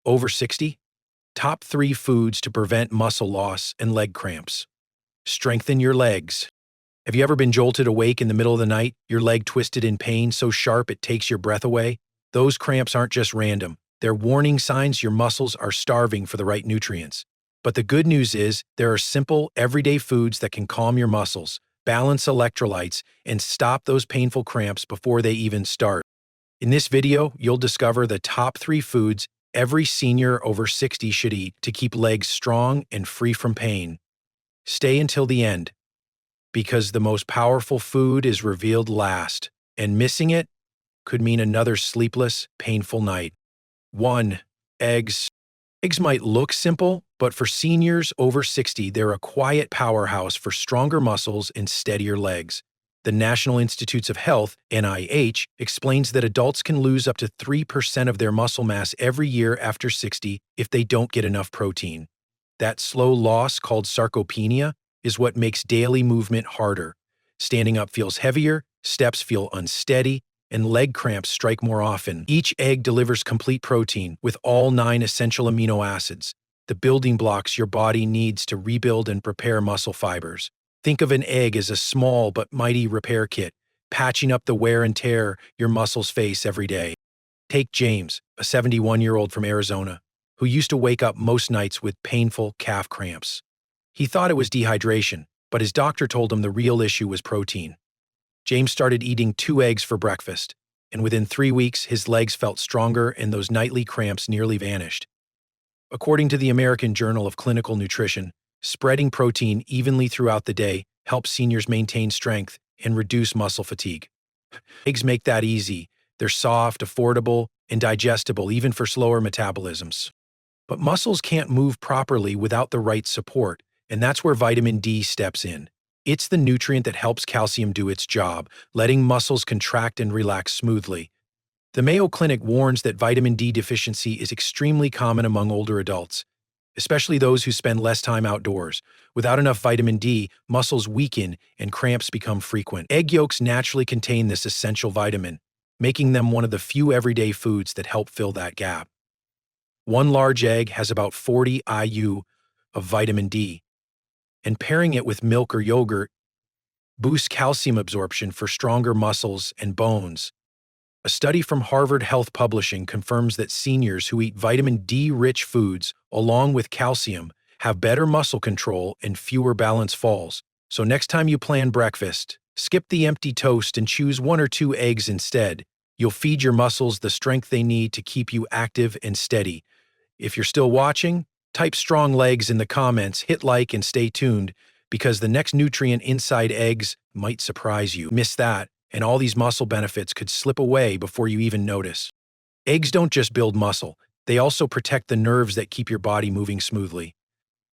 over 60? Top 3 foods to prevent muscle loss and leg cramps. Strengthen your legs. Have you ever been jolted awake in the middle of the night, your leg twisted in pain so sharp it takes your breath away? Those cramps aren't just random. They're warning signs your muscles are starving for the right nutrients. But the good news is, there are simple, everyday foods that can calm your muscles, balance electrolytes, and stop those painful cramps before they even start. In this video, you'll discover the top 3 foods every senior over 60 should eat to keep legs strong and free from pain. Stay until the end, because the most powerful food is revealed last, and missing it could mean another sleepless, painful night. 1. Eggs. Eggs might look simple, but for seniors over 60, they're a quiet powerhouse for stronger muscles and steadier legs. The National Institutes of Health, NIH, explains that adults can lose up to 3% of their muscle mass every year after 60 if they don't get enough protein. That slow loss, called sarcopenia, is what makes daily movement harder. Standing up feels heavier, steps feel unsteady, and leg cramps strike more often. Each egg delivers complete protein with all 9 essential amino acids, the building blocks your body needs to rebuild and prepare muscle fibers. Think of an egg as a small but mighty repair kit, patching up the wear and tear your muscles face every day. Take James, a 71-year-old from Arizona, who used to wake up most nights with painful calf cramps. He thought it was dehydration, but his doctor told him the real issue was protein. James started eating 2 eggs for breakfast, and within 3 weeks, his legs felt stronger and those nightly cramps nearly vanished. According to the American Journal of Clinical Nutrition, spreading protein evenly throughout the day helps seniors maintain strength and reduce muscle fatigue. Eggs make that easy. They're soft, affordable, and digestible even for slower metabolisms. But muscles can't move properly without the right support, and that's where vitamin D steps in. It's the nutrient that helps calcium do its job, letting muscles contract and relax smoothly. The Mayo Clinic warns that vitamin D deficiency is extremely common among older adults, especially those who spend less time outdoors. Without enough vitamin D, muscles weaken and cramps become frequent. Egg yolks naturally contain this essential vitamin, making them one of the few everyday foods that help fill that gap. One large egg has about 40 IU of vitamin D, and pairing it with milk or yogurt boosts calcium absorption for stronger muscles and bones. A study from Harvard Health Publishing confirms that seniors who eat vitamin D-rich foods along with calcium have better muscle control and fewer balance falls. So next time you plan breakfast, skip the empty toast and choose 1 or 2 eggs instead. You'll feed your muscles the strength they need to keep you active and steady. If you're still watching, type strong legs in the comments, hit like, and stay tuned, because the next nutrient inside eggs might surprise you. Miss that, and all these muscle benefits could slip away before you even notice. Eggs don't just build muscle, they also protect the nerves that keep your body moving smoothly.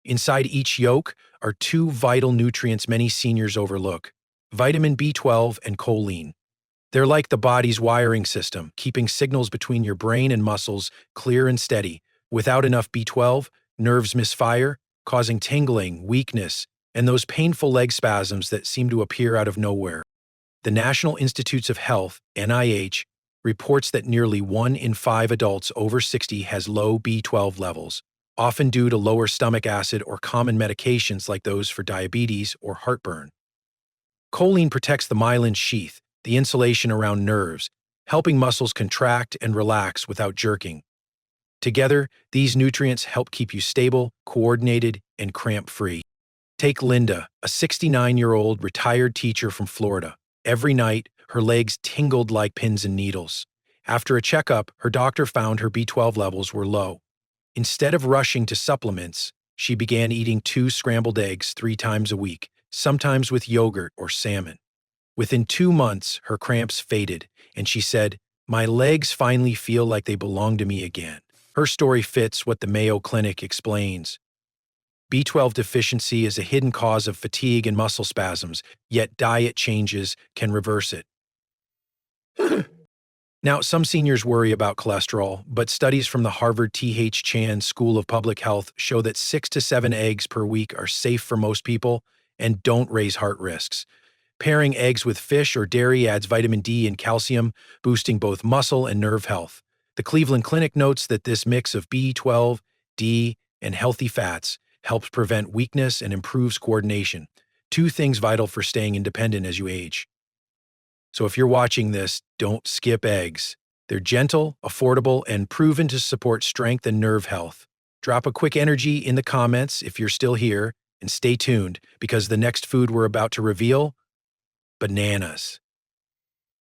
Inside each yolk are 2 vital nutrients many seniors overlook: vitamin B12 and choline. They're like the body's wiring system, keeping signals between your brain and muscles clear and steady. Without enough B12, nerves misfire, causing tingling, weakness, and those painful leg spasms that seem to appear out of nowhere. The National Institutes of Health, NIH, reports that nearly 1 in 5 adults over 60 has low B12 levels, often due to lower stomach acid or common medications like those for diabetes or heartburn. Choline protects the myelin sheath, the insulation around nerves, helping muscles contract and relax without jerking. Together, these nutrients help keep you stable, coordinated, and cramp-free. Take Linda, a 69-year-old retired teacher from Florida. Every night, her legs tingled like pins and needles. After a checkup, her doctor found her B12 levels were low. Instead of rushing to supplements, she began eating 2 scrambled eggs 3 times a week, sometimes with yogurt or salmon. Within 2 months, her cramps faded, and she said, "My legs finally feel like they belong to me again." Her story fits what the Mayo Clinic explains. B12 deficiency is a hidden cause of fatigue and muscle spasms, yet diet changes can reverse it. Now, some seniors worry about cholesterol, but studies from the Harvard T.H. Chan School of Public Health show that 6 to 7 eggs per week are safe for most people and don't raise heart risks. Pairing eggs with fish or dairy adds vitamin D and calcium, boosting both muscle and nerve health. The Cleveland Clinic notes that this mix of B12, D, and healthy fats helps prevent weakness and improves coordination, two things vital for staying independent as you age. So if you're watching this, don't skip eggs. They're gentle, affordable, and proven to support strength and nerve health. Drop a quick energy in the comments if you're still here, and stay tuned because the next food we're about to reveal, bananas,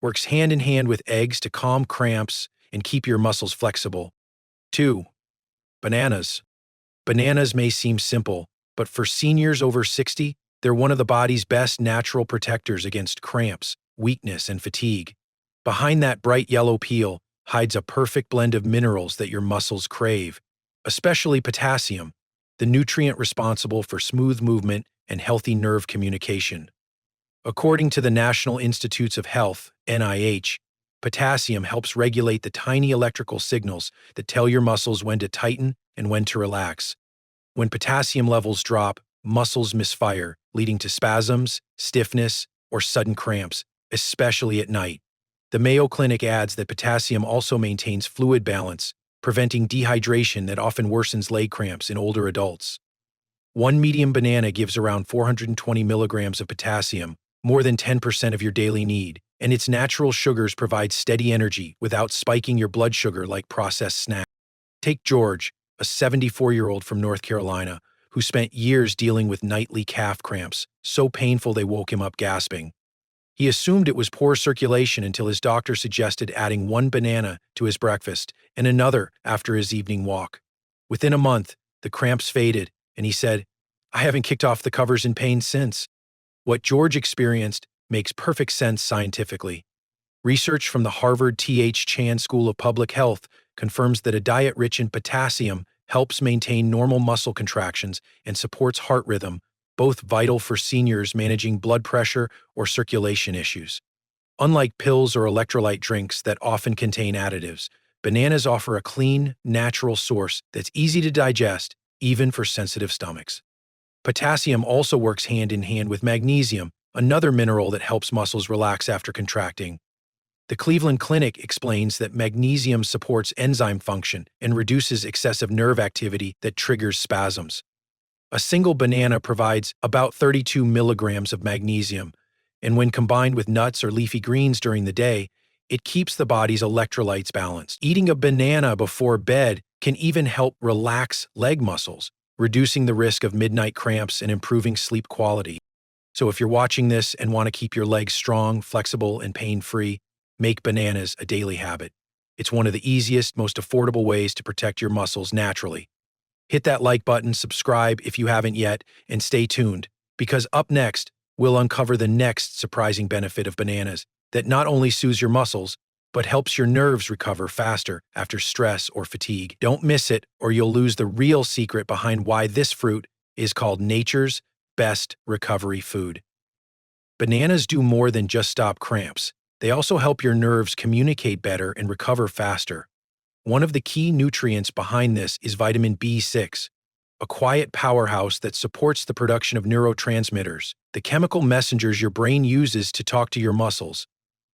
works hand in hand with eggs to calm cramps and keep your muscles flexible. 2. Bananas. Bananas may seem simple, but for seniors over 60, they're one of the body's best natural protectors against cramps, weakness, and fatigue. Behind that bright yellow peel hides a perfect blend of minerals that your muscles crave, especially potassium, the nutrient responsible for smooth movement and healthy nerve communication. According to the National Institutes of Health, NIH, potassium helps regulate the tiny electrical signals that tell your muscles when to tighten and when to relax. When potassium levels drop, muscles misfire, leading to spasms, stiffness, or sudden cramps, especially at night. The Mayo Clinic adds that potassium also maintains fluid balance, preventing dehydration that often worsens leg cramps in older adults. One medium banana gives around 420 milligrams of potassium, more than 10% of your daily need, and its natural sugars provide steady energy without spiking your blood sugar like processed snacks. Take George, a 74-year-old from North Carolina, who spent years dealing with nightly calf cramps, so painful they woke him up gasping. He assumed it was poor circulation until his doctor suggested adding one banana to his breakfast and another after his evening walk. Within a month, the cramps faded, and he said, "I haven't kicked off the covers in pain since." What George experienced makes perfect sense scientifically. Research from the Harvard T.H. Chan School of Public Health confirms that a diet rich in potassium helps maintain normal muscle contractions and supports heart rhythm, both vital for seniors managing blood pressure or circulation issues. Unlike pills or electrolyte drinks that often contain additives, bananas offer a clean, natural source that's easy to digest, even for sensitive stomachs. Potassium also works hand in hand with magnesium, another mineral that helps muscles relax after contracting. The Cleveland Clinic explains that magnesium supports enzyme function and reduces excessive nerve activity that triggers spasms. A single banana provides about 32 milligrams of magnesium, and when combined with nuts or leafy greens during the day, it keeps the body's electrolytes balanced. Eating a banana before bed can even help relax leg muscles, reducing the risk of midnight cramps and improving sleep quality. So if you're watching this and want to keep your legs strong, flexible, and pain-free, make bananas a daily habit. It's one of the easiest, most affordable ways to protect your muscles naturally. Hit that like button, subscribe if you haven't yet, and stay tuned, because up next, we'll uncover the next surprising benefit of bananas that not only soothes your muscles, but helps your nerves recover faster after stress or fatigue. Don't miss it, or you'll lose the real secret behind why this fruit is called nature's best recovery food. Bananas do more than just stop cramps. They also help your nerves communicate better and recover faster. One of the key nutrients behind this is vitamin B6, a quiet powerhouse that supports the production of neurotransmitters, the chemical messengers your brain uses to talk to your muscles.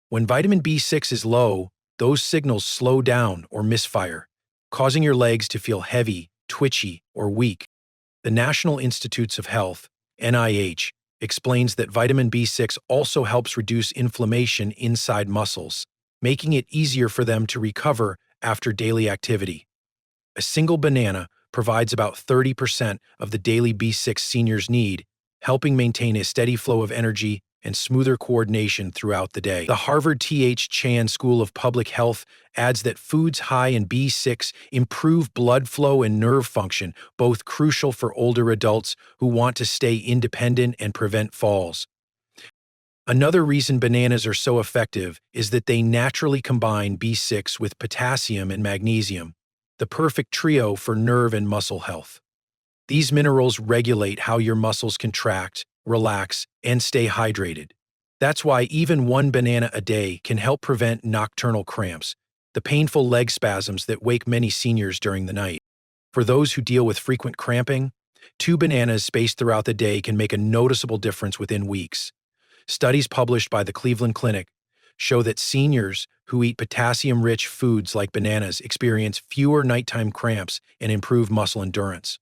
When vitamin B6 is low, those signals slow down or misfire, causing your legs to feel heavy, twitchy, or weak. The National Institutes of Health, NIH, explains that vitamin B6 also helps reduce inflammation inside muscles, making it easier for them to recover after daily activity. A single banana provides about 30% of the daily B6 seniors need, helping maintain a steady flow of energy and smoother coordination throughout the day. The Harvard T.H. Chan School of Public Health adds that foods high in B6 improve blood flow and nerve function, both crucial for older adults who want to stay independent and prevent falls. Another reason bananas are so effective is that they naturally combine B6 with potassium and magnesium, the perfect trio for nerve and muscle health. These minerals regulate how your muscles contract, relax, and stay hydrated. That's why even one banana a day can help prevent nocturnal cramps, the painful leg spasms that wake many seniors during the night. For those who deal with frequent cramping, 2 bananas spaced throughout the day can make a noticeable difference within weeks. Studies published by the Cleveland Clinic show that seniors who eat potassium-rich foods like bananas experience fewer nighttime cramps and improve muscle endurance.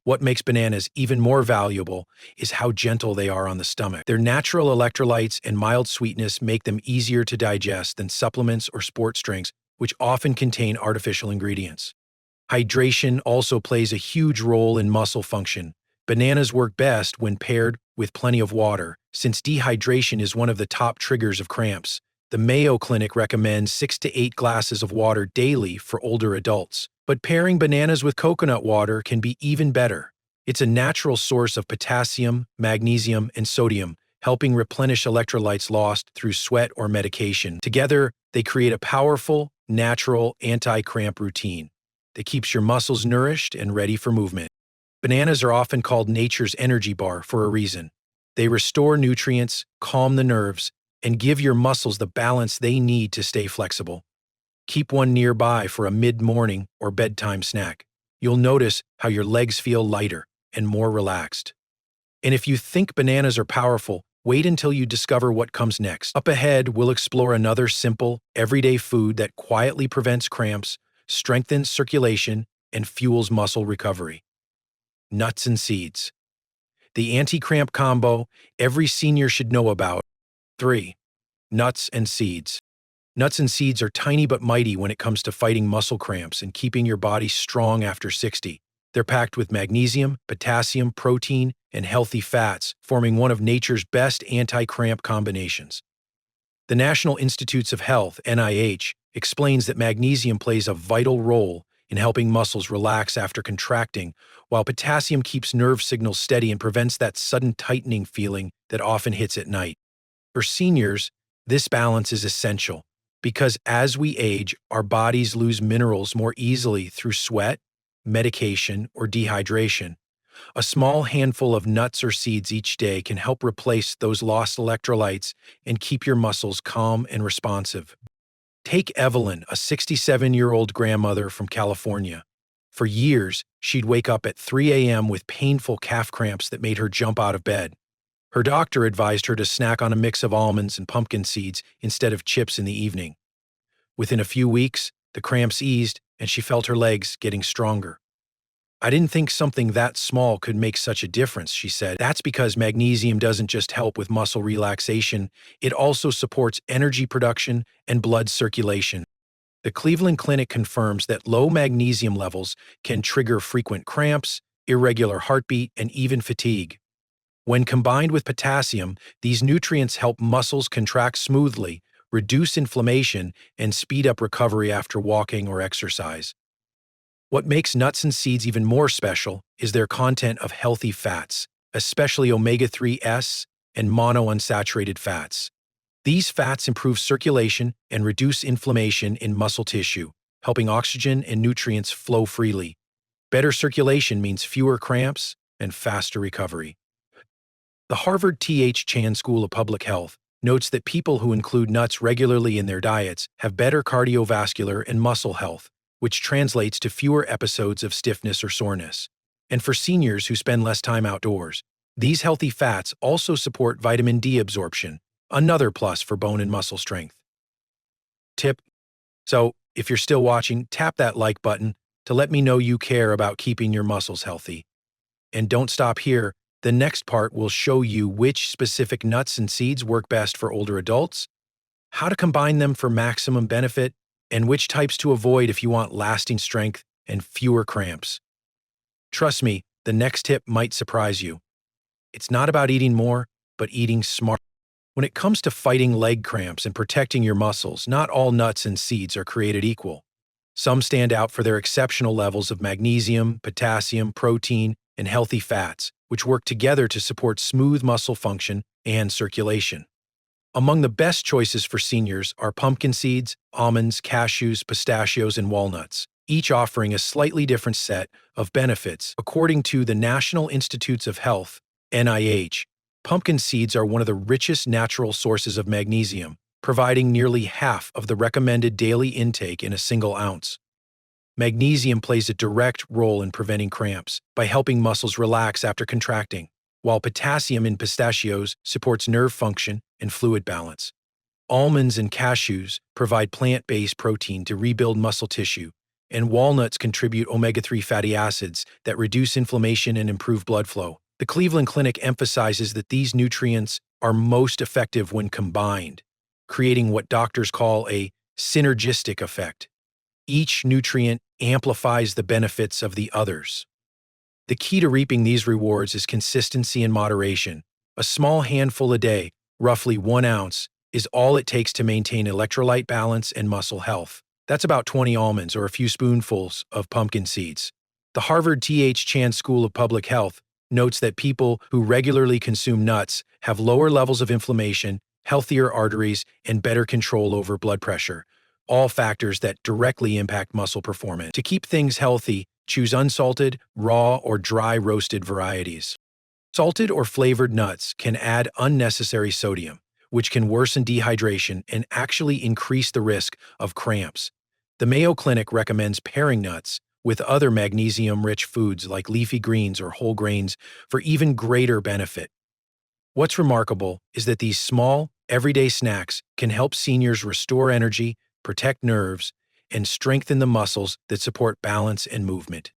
What makes bananas even more valuable is how gentle they are on the stomach. Their natural electrolytes and mild sweetness make them easier to digest than supplements or sports drinks, which often contain artificial ingredients. Hydration also plays a huge role in muscle function. Bananas work best when paired with plenty of water, since dehydration is one of the top triggers of cramps. The Mayo Clinic recommends 6 to 8 glasses of water daily for older adults. But pairing bananas with coconut water can be even better. It's a natural source of potassium, magnesium, and sodium, helping replenish electrolytes lost through sweat or medication. Together, they create a powerful, natural anti-cramp routine that keeps your muscles nourished and ready for movement. Bananas are often called nature's energy bar for a reason. They restore nutrients, calm the nerves, and give your muscles the balance they need to stay flexible. Keep one nearby for a mid-morning or bedtime snack. You'll notice how your legs feel lighter and more relaxed. And if you think bananas are powerful, wait until you discover what comes next. Up ahead, we'll explore another simple, everyday food that quietly prevents cramps, strengthens circulation, and fuels muscle recovery. Nuts and seeds. The anti-cramp combo every senior should know about. 3. Nuts and seeds. Nuts and seeds are tiny but mighty when it comes to fighting muscle cramps and keeping your body strong after 60. They're packed with magnesium, potassium, protein, and healthy fats, forming one of nature's best anti-cramp combinations. The National Institutes of Health, NIH, explains that magnesium plays a vital role in helping muscles relax after contracting, while potassium keeps nerve signals steady and prevents that sudden tightening feeling that often hits at night. For seniors, this balance is essential because as we age, our bodies lose minerals more easily through sweat, medication, or dehydration. A small handful of nuts or seeds each day can help replace those lost electrolytes and keep your muscles calm and responsive. Take Evelyn, a 67-year-old grandmother from California. For years, she'd wake up at 3 a.m. with painful calf cramps that made her jump out of bed. Her doctor advised her to snack on a mix of almonds and pumpkin seeds instead of chips in the evening. Within a few weeks, the cramps eased and she felt her legs getting stronger. "I didn't think something that small could make such a difference," she said. "That's because magnesium doesn't just help with muscle relaxation, it also supports energy production and blood circulation." The Cleveland Clinic confirms that low magnesium levels can trigger frequent cramps, irregular heartbeat, and even fatigue. When combined with potassium, these nutrients help muscles contract smoothly, reduce inflammation, and speed up recovery after walking or exercise. What makes nuts and seeds even more special is their content of healthy fats, especially omega-3s and monounsaturated fats. These fats improve circulation and reduce inflammation in muscle tissue, helping oxygen and nutrients flow freely. Better circulation means fewer cramps and faster recovery. The Harvard T.H. Chan School of Public Health notes that people who include nuts regularly in their diets have better cardiovascular and muscle health, which translates to fewer episodes of stiffness or soreness. And for seniors who spend less time outdoors, these healthy fats also support vitamin D absorption, another plus for bone and muscle strength. Tip: so, if you're still watching, tap that like button to let me know you care about keeping your muscles healthy. And don't stop here. The next part will show you which specific nuts and seeds work best for older adults, how to combine them for maximum benefit, and which types to avoid if you want lasting strength and fewer cramps. Trust me, the next tip might surprise you. It's not about eating more, but eating smart. When it comes to fighting leg cramps and protecting your muscles, not all nuts and seeds are created equal. Some stand out for their exceptional levels of magnesium, potassium, protein, and healthy fats, which work together to support smooth muscle function and circulation. Among the best choices for seniors are pumpkin seeds, almonds, cashews, pistachios, and walnuts, each offering a slightly different set of benefits. According to the National Institutes of Health, NIH, pumpkin seeds are one of the richest natural sources of magnesium, providing nearly half of the recommended daily intake in a single ounce. Magnesium plays a direct role in preventing cramps by helping muscles relax after contracting, while potassium in pistachios supports nerve function and fluid balance. Almonds and cashews provide plant-based protein to rebuild muscle tissue, and walnuts contribute omega-3 fatty acids that reduce inflammation and improve blood flow. The Cleveland Clinic emphasizes that these nutrients are most effective when combined, creating what doctors call a synergistic effect. Each nutrient amplifies the benefits of the others. The key to reaping these rewards is consistency and moderation. A small handful a day, roughly 1 ounce, is all it takes to maintain electrolyte balance and muscle health. That's about 20 almonds or a few spoonfuls of pumpkin seeds. The Harvard T.H. Chan School of Public Health notes that people who regularly consume nuts have lower levels of inflammation, healthier arteries, and better control over blood pressure, all factors that directly impact muscle performance. To keep things healthy, choose unsalted, raw, or dry roasted varieties. Salted or flavored nuts can add unnecessary sodium, which can worsen dehydration and actually increase the risk of cramps. The Mayo Clinic recommends pairing nuts with other magnesium-rich foods like leafy greens or whole grains for even greater benefit. What's remarkable is that these small, everyday snacks can help seniors restore energy, protect nerves, and strengthen the muscles that support balance and movement.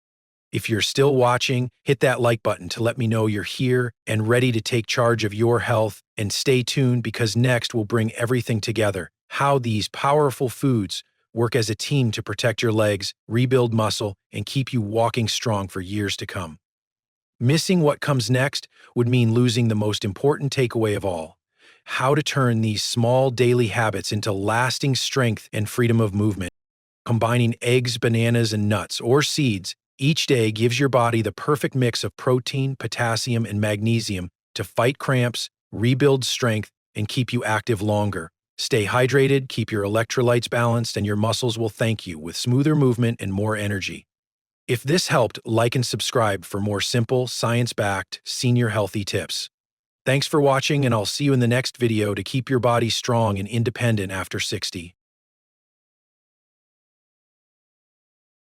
If you're still watching, hit that like button to let me know you're here and ready to take charge of your health, and stay tuned because next we'll bring everything together: how these powerful foods work as a team to protect your legs, rebuild muscle, and keep you walking strong for years to come. Missing what comes next would mean losing the most important takeaway of all: how to turn these small daily habits into lasting strength and freedom of movement. Combining eggs, bananas, and nuts or seeds each day gives your body the perfect mix of protein, potassium, and magnesium to fight cramps, rebuild strength, and keep you active longer. Stay hydrated, keep your electrolytes balanced, and your muscles will thank you with smoother movement and more energy. If this helped, like and subscribe for more simple, science-backed, senior healthy tips. Thanks for watching, and I'll see you in the next video to keep your body strong and independent after 60.